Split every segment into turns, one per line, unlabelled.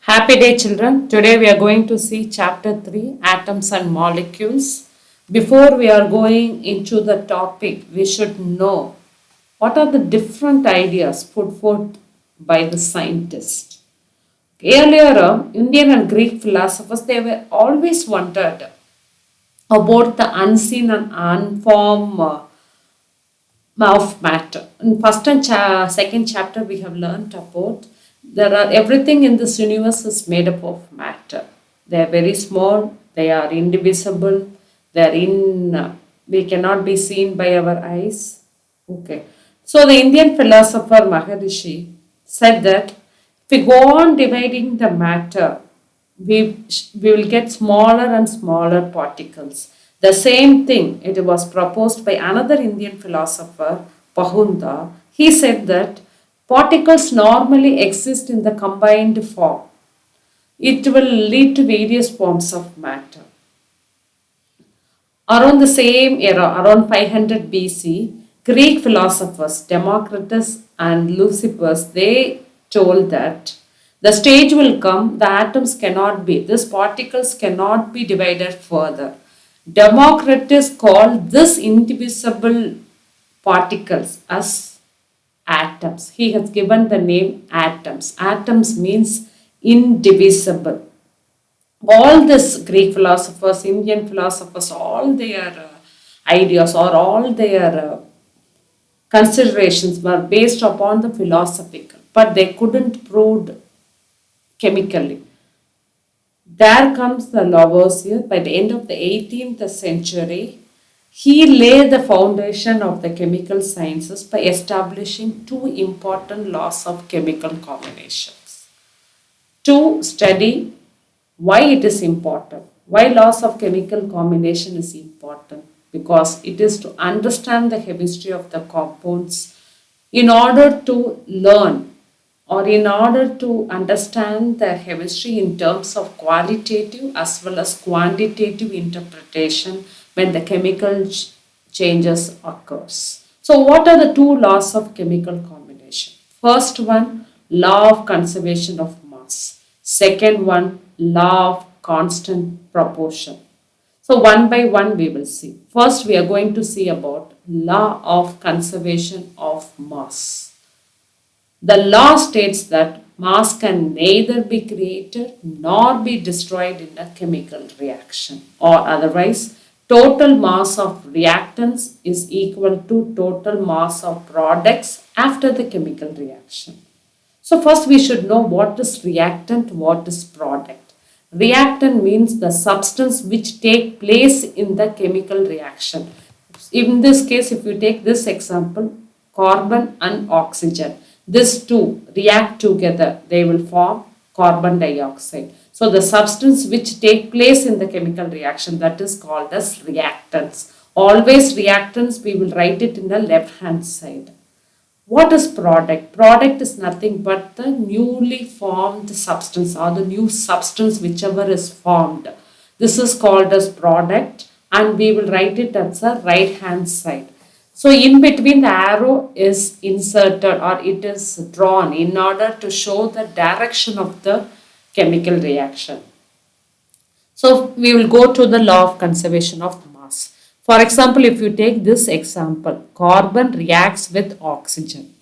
Happy day, children. Today we are going to see chapter 3 Atoms and Molecules. Before we are going into the topic, we should know what are the different ideas put forth by the scientist. Earlier, Indian and Greek philosophers they were always wondered about the unseen and unformed of matter. In first and second chapter, we have learned about there are everything in this universe is made up of matter. They are very small. They are indivisible. They are in. We cannot be seen by our eyes. Okay. So the Indian philosopher Maharishi said that if we go on dividing the matter, we will get smaller and smaller particles. The same thing, it was proposed by another Indian philosopher, Pahunda. He said that particles normally exist in the combined form. It will lead to various forms of matter. Around the same era, around 500 BC, Greek philosophers Democritus and Leucippus they told that the stage will come, the atoms cannot be, these particles cannot be divided further. Democritus called this indivisible particles as atoms. He has given the name atoms. Atoms means indivisible. All this Greek philosophers, Indian philosophers, all their ideas or all their considerations were based upon the philosophical, but they couldn't prove chemically. There comes the Lavoisier. By the end of the 18th century, he laid the foundation of the chemical sciences by establishing two important laws of chemical combinations. To study why it is important, why laws of chemical combination is important, because it is to understand the chemistry of the compounds in order to learn or in order to understand the chemistry in terms of qualitative as well as quantitative interpretation when the chemical changes occurs. So what are the two laws of chemical combination? First one, law of conservation of mass. Second one, law of constant proportion. So one by one we will see. First we are going to see about law of conservation of mass. The law states that mass can neither be created nor be destroyed in a chemical reaction, or otherwise total mass of reactants is equal to total mass of products after the chemical reaction. So first we should know what is reactant, what is product. Reactant means the substance which take place in the chemical reaction. In this case, if you take this example, carbon and oxygen, these two react together, they will form carbon dioxide. So the substance which take place in the chemical reaction, that is called as reactants. Always reactants, we will write it in the left hand side. What is product? Product is nothing but the newly formed substance or the new substance whichever is formed. This is called as product and we will write it as the right hand side. So in between the arrow is inserted or it is drawn in order to show the direction of the chemical reaction. So we will go to the law of conservation of mass. For example, if you take this example, carbon reacts with oxygen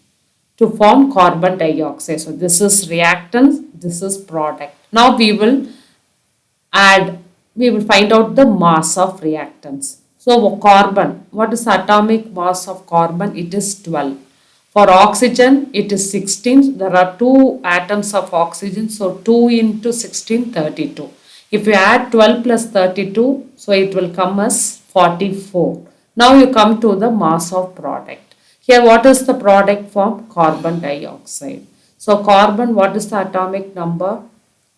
to form carbon dioxide. So this is reactants, this is product. Now we will find out the mass of reactants. So carbon, what is atomic mass of carbon? It is 12. For oxygen, it is 16. There are two atoms of oxygen. So 2 into 16, 32. If you add 12 plus 32, so it will come as 44. Now you come to the mass of product. Here what is the product form? Carbon dioxide. So carbon, what is the atomic number?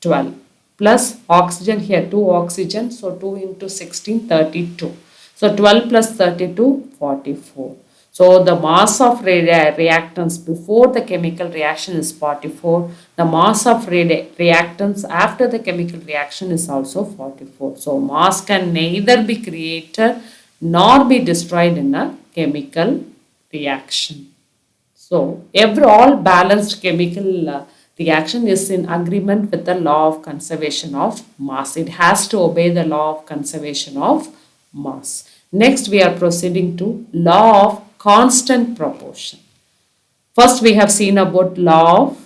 12. Plus oxygen here, 2 oxygen. So 2 into 16, 32. So 12 plus 32, 44. So the mass of reactants before the chemical reaction is 44. The mass of reactants after the chemical reaction is also 44. So mass can neither be created nor be destroyed in a chemical reaction. So all balanced chemical reaction is in agreement with the law of conservation of mass. It has to obey the law of conservation of mass. Next, we are proceeding to law of constant proportion. First, we have seen about law of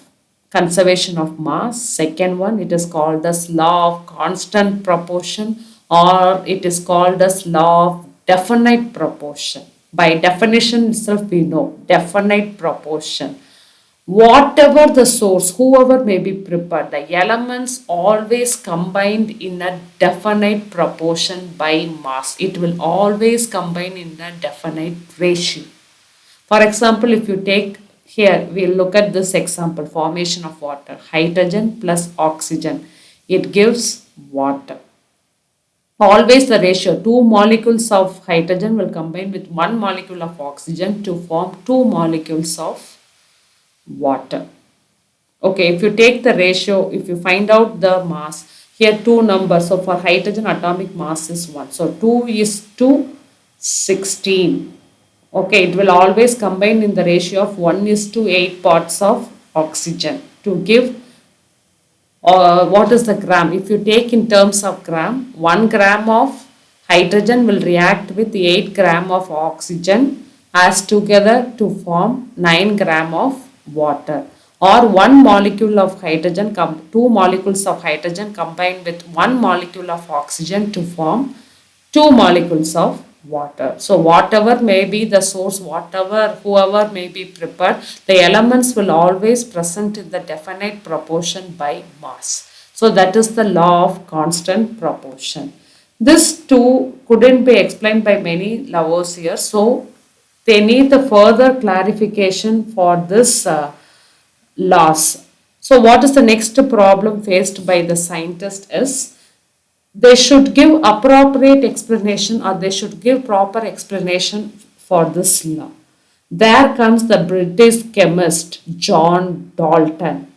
conservation of mass. Second one, it is called as law of constant proportion, or it is called as law of definite proportion. By definition itself, we know definite proportion. Whatever the source, whoever may be prepared, the elements always combined in a definite proportion by mass. It will always combine in a definite ratio. For example, if you take here, we'll look at this example, formation of water, hydrogen plus oxygen. It gives water. Always the ratio, two molecules of hydrogen will combine with one molecule of oxygen to form two molecules of water. Okay, if you take the ratio, if you find out the mass, here two numbers. So for hydrogen, atomic mass is 1. So 2 is to 16. Okay, it will always combine in the ratio of 1 is to 8 parts of oxygen to give what is the gram. If you take in terms of gram, 1 gram of hydrogen will react with 8 gram of oxygen as together to form 9 gram of water, or one molecule of hydrogen, two molecules of hydrogen combined with one molecule of oxygen to form two molecules of water. So whatever may be the source, whoever may be prepared, the elements will always present in the definite proportion by mass. So that is the law of constant proportion. This too couldn't be explained by many Lavoisier, so they need the further clarification for this laws. So what is the next problem faced by the scientist is they should give appropriate explanation, or they should give proper explanation for this law. There comes the British chemist John Dalton.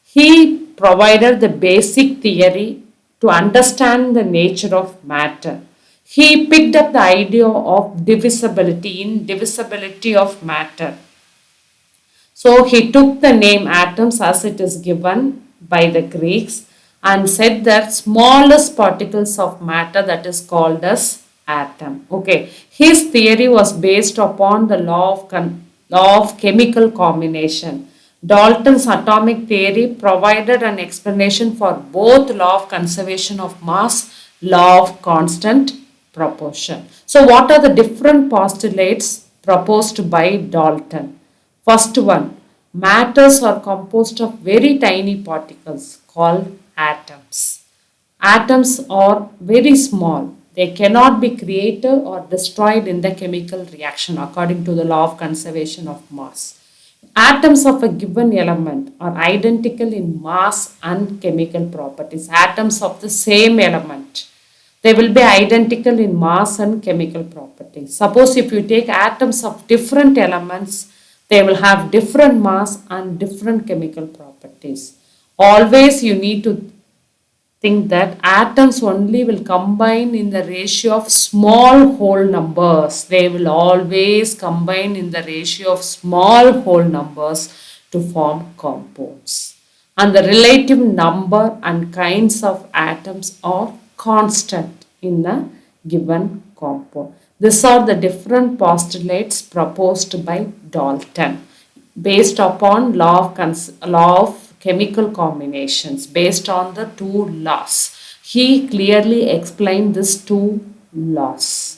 He provided the basic theory to understand the nature of matter. He picked up the idea of divisibility, indivisibility of matter. So he took the name atoms as it is given by the Greeks and said that smallest particles of matter, that is called as atom. Okay, his theory was based upon the law of chemical combination. Dalton's atomic theory provided an explanation for both law of conservation of mass, law of constant proportion. So what are the different postulates proposed by Dalton? First one, matters are composed of very tiny particles called atoms. Atoms are very small. They cannot be created or destroyed in the chemical reaction according to the law of conservation of mass. Atoms of a given element are identical in mass and chemical properties. Atoms of the same element, they will be identical in mass and chemical properties. Suppose if you take atoms of different elements, they will have different mass and different chemical properties. Always you need to think that atoms only will combine in the ratio of small whole numbers. They will always combine in the ratio of small whole numbers to form compounds. And the relative number and kinds of atoms are constant in a given compound. These are the different postulates proposed by Dalton based upon law of chemical combinations, based on the two laws. He clearly explained these two laws.